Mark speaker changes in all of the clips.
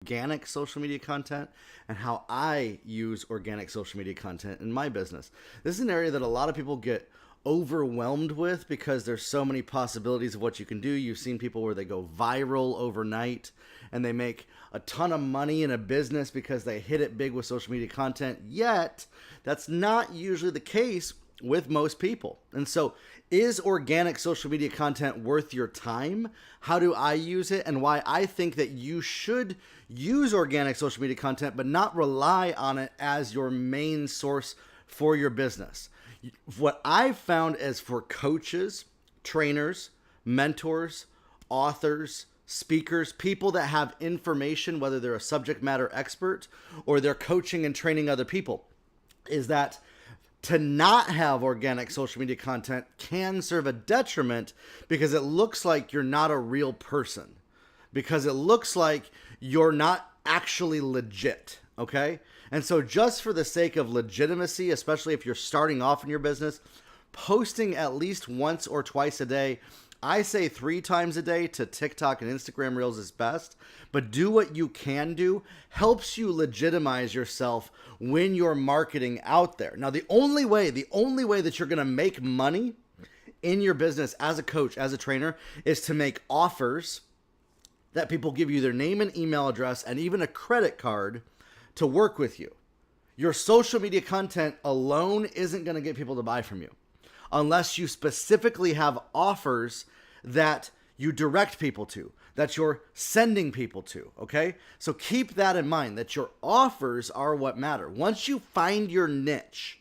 Speaker 1: organic social media content and how I use organic social media content in my business. This is an area that a lot of people get overwhelmed with because there's so many possibilities of what you can do. You've seen people where they go viral overnight and they make a ton of money in a business because they hit it big with social media content. Yet, that's not usually the case with most people. And so, is organic social media content worth your time? How do I use it? And why I think that you should use organic social media content, but not rely on it as your main source for your business. What I've found is for coaches, trainers, mentors, authors, speakers, people that have information, whether they're a subject matter expert or they're coaching and training other people, is that to not have organic social media content can serve a detriment because it looks like you're not a real person, because it looks like you're not actually legit, okay? And so just for the sake of legitimacy, especially if you're starting off in your business, posting at least once or twice a day, I say 3 times a day to TikTok and Instagram Reels is best, but do what you can do helps you legitimize yourself when you're marketing out there. Now, the only way that you're going to make money in your business as a coach, as a trainer, is to make offers that people give you their name and email address and even a credit card to work with you. Your social media content alone isn't going to get people to buy from you unless you specifically have offers that you direct people to, that you're sending people to, okay? So keep that in mind, that your offers are what matter. Once you find your niche,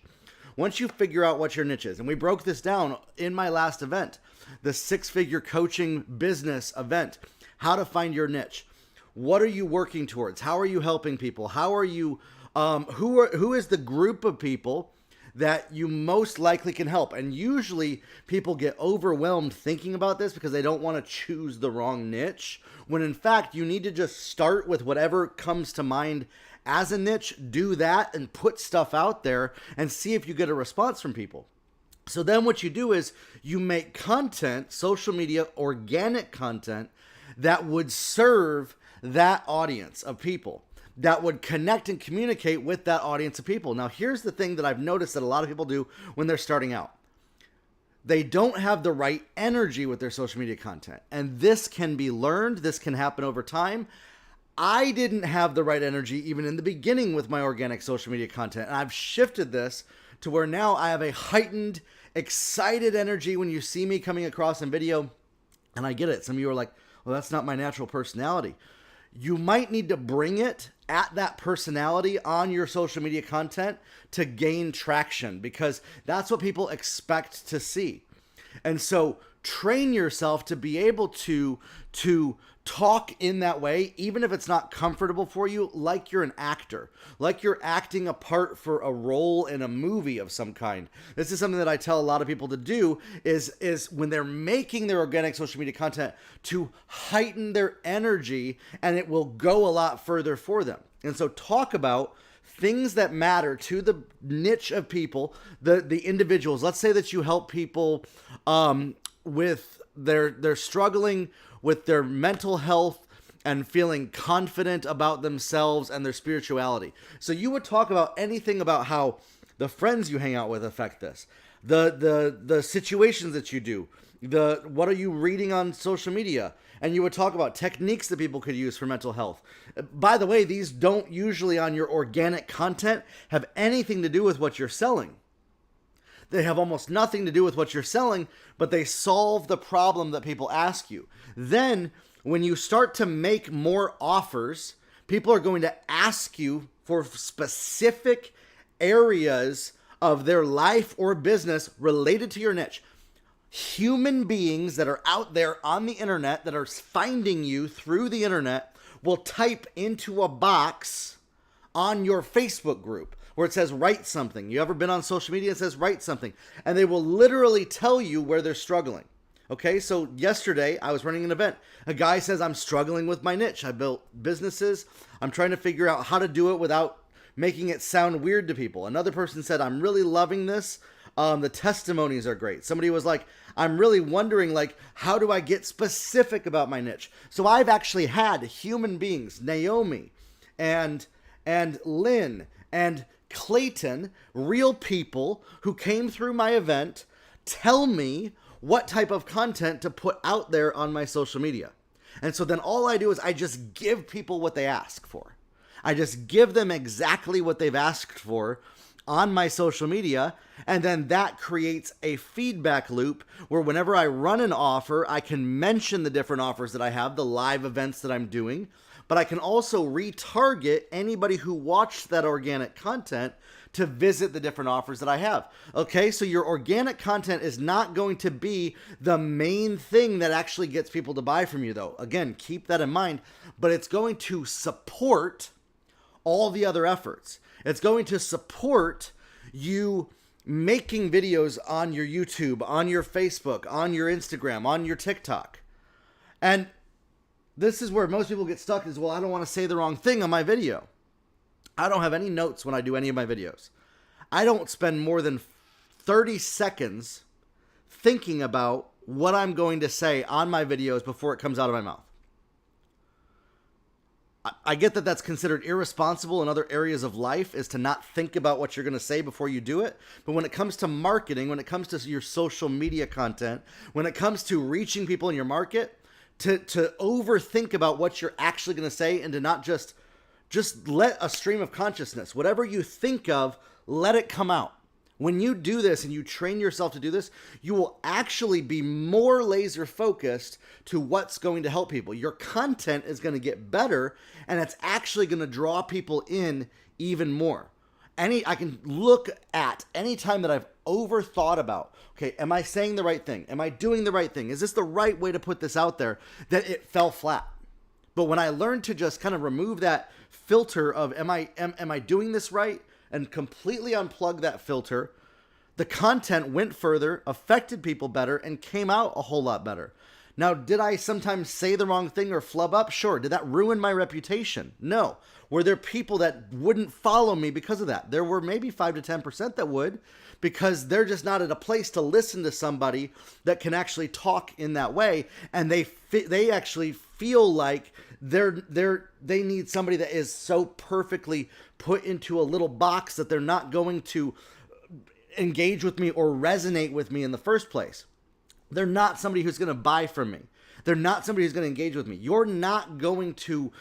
Speaker 1: once you figure out what your niche is, and we broke this down in my last event, the 6-figure coaching business event, how to find your niche. What are you working towards? How are you helping people? How are you, who is the group of people that you most likely can help? And usually people get overwhelmed thinking about this because they don't want to choose the wrong niche, when in fact you need to just start with whatever comes to mind as a niche, do that and put stuff out there and see if you get a response from people. So then what you do is you make content, social media, organic content that would serve that audience of people, that would connect and communicate with that audience of people. Now, here's the thing that I've noticed that a lot of people do when they're starting out. They don't have the right energy with their social media content. And this can be learned. This can happen over time. I didn't have the right energy even in the beginning with my organic social media content. And I've shifted this to where now I have a heightened, excited energy when you see me coming across in video. And I get it. Some of you are like, well, that's not my natural personality. You might need to bring it at that personality on your social media content to gain traction, because that's what people expect to see. And so train yourself to be able to talk in that way, even if it's not comfortable for you, like you're an actor, like you're acting a part for a role in a movie of some kind. This is something that I tell a lot of people to do is when they're making their organic social media content, to heighten their energy, and it will go a lot further for them. And so talk about things that matter to the niche of people, the individuals. Let's say that you help people with they're struggling with their mental health and feeling confident about themselves and their spirituality. So you would talk about anything about how the friends you hang out with affect this, the situations that you do, what are you reading on social media, and you would talk about techniques that people could use for mental health. By the way, these don't usually on your organic content have anything to do with what you're selling. They have almost nothing to do with what you're selling, but they solve the problem that people ask you. Then, when you start to make more offers, people are going to ask you for specific areas of their life or business related to your niche. Human beings that are out there on the internet, that are finding you through the internet, will type into a box on your Facebook group where it says write something. You ever been on social media? It says write something. And they will literally tell you where they're struggling. Okay, so yesterday I was running an event. A guy says, I'm struggling with my niche. I built businesses. I'm trying to figure out how to do it without making it sound weird to people. Another person said, I'm really loving this. The testimonies are great. Somebody was like, I'm really wondering, like, how do I get specific about my niche? So I've actually had human beings, Naomi and Lynn and Clayton, real people who came through my event, tell me what type of content to put out there on my social media. And so then all I do is I just give people what they ask for. I just give them exactly what they've asked for on my social media, and then that creates a feedback loop where whenever I run an offer, I can mention the different offers that I have, the live events that I'm doing, but I can also retarget anybody who watched that organic content to visit the different offers that I have. Okay, so your organic content is not going to be the main thing that actually gets people to buy from you, though. Again, keep that in mind, but it's going to support all the other efforts. It's going to support you making videos on your YouTube, on your Facebook, on your Instagram, on your TikTok. And this is where most people get stuck is, well, I don't want to say the wrong thing on my video. I don't have any notes when I do any of my videos. I don't spend more than 30 seconds thinking about what I'm going to say on my videos before it comes out of my mouth. I get that that's considered irresponsible in other areas of life, is to not think about what you're going to say before you do it. But when it comes to marketing, when it comes to your social media content, when it comes to reaching people in your market, to overthink about what you're actually going to say and to not just let a stream of consciousness, whatever you think of, let it come out. When you do this and you train yourself to do this, you will actually be more laser focused to what's going to help people. Your content is going to get better, and it's actually going to draw people in even more. I can look at any time that I've overthought about, okay, am I saying the right thing? Am I doing the right thing? Is this the right way to put this out there? That it fell flat. But when I learned to just kind of remove that filter of am I doing this right, and completely unplug that filter, the content went further, affected people better, and came out a whole lot better. Now, did I sometimes say the wrong thing or flub up? Sure. Did that ruin my reputation? No. Were there people that wouldn't follow me because of that? There were maybe 5 to 10% that would, because they're just not at a place to listen to somebody that can actually talk in that way, and they actually feel like they need somebody that is so perfectly put into a little box that they're not going to engage with me or resonate with me in the first place. They're not somebody who's going to buy from me. They're not somebody who's going to engage with me. You're not going to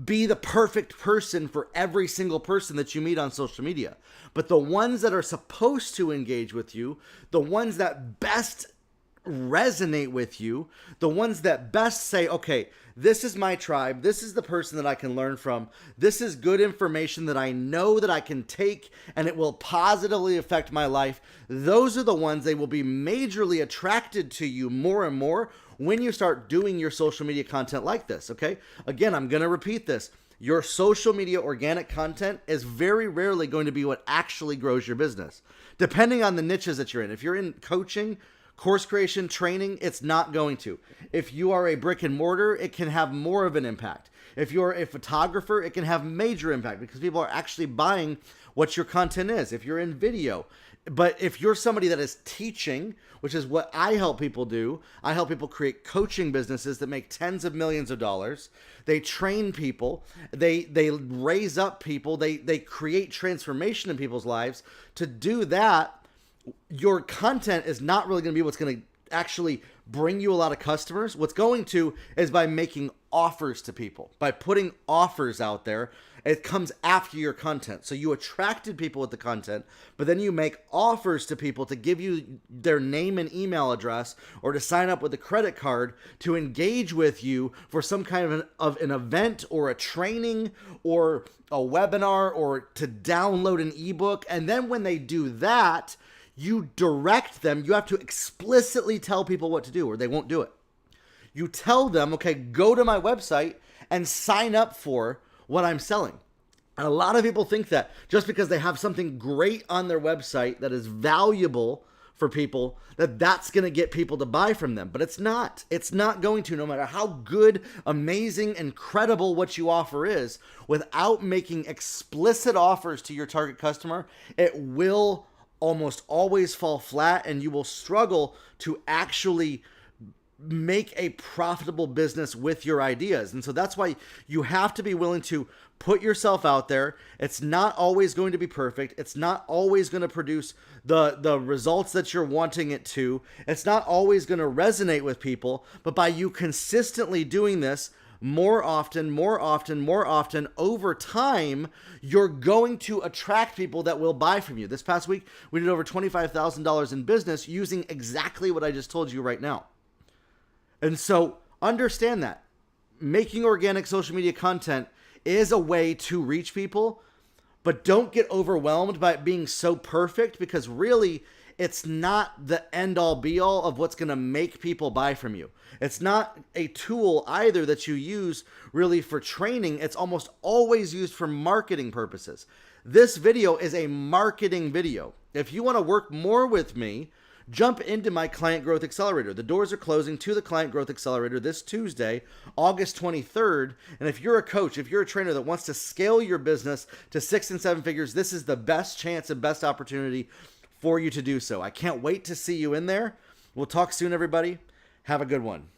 Speaker 1: be the perfect person for every single person that you meet on social media. But the ones that are supposed to engage with you, the ones that best resonate with you, the ones that best say, okay, this is my tribe, this is the person that I can learn from, this is good information that I know that I can take and it will positively affect my life, those are the ones, they will be majorly attracted to you more and more when you start doing your social media content like this, okay? Again, I'm going to repeat this. Your social media organic content is very rarely going to be what actually grows your business, depending on the niches that you're in. If you're in coaching, course creation, training, it's not going to. If you are a brick and mortar, it can have more of an impact. If you're a photographer, it can have major impact because people are actually buying what your content is. If you're in video, but if you're somebody that is teaching, which is what I help people do, I help people create coaching businesses that make tens of millions of dollars. They train people, they raise up people, they create transformation in people's lives. To do that, your content is not really going to be what's going to actually bring you a lot of customers. What's going to is by making offers to people, by putting offers out there. It comes after your content. So you attracted people with the content, but then you make offers to people to give you their name and email address or to sign up with a credit card to engage with you for some kind of an event or a training or a webinar or to download an ebook. And then when they do that, you direct them. You have to explicitly tell people what to do or they won't do it. You tell them, okay, go to my website and sign up for what I'm selling. And a lot of people think that just because they have something great on their website that is valuable for people, that that's going to get people to buy from them. But it's not. It's not going to, no matter how good, amazing, incredible what you offer is. Without making explicit offers to your target customer, it will almost always fall flat, and you will struggle to actually make a profitable business with your ideas. And so that's why you have to be willing to put yourself out there. It's not always going to be perfect. It's not always going to produce the results that you're wanting it to. It's not always going to resonate with people, but by you consistently doing this more often over time, you're going to attract people that will buy from you. This past week, we did over $25,000 in business using exactly what I just told you right now. And so understand that making organic social media content is a way to reach people, but don't get overwhelmed by it being so perfect, because really it's not the end all be all of what's going to make people buy from you. It's not a tool either that you use really for training. It's almost always used for marketing purposes. This video is a marketing video. If you want to work more with me, jump into my Client Growth Accelerator. The doors are closing to the Client Growth Accelerator this Tuesday, August 23rd. And if you're a coach, if you're a trainer that wants to scale your business to 6 and 7 figures, this is the best chance and best opportunity for you to do so. I can't wait to see you in there. We'll talk soon, everybody. Have a good one.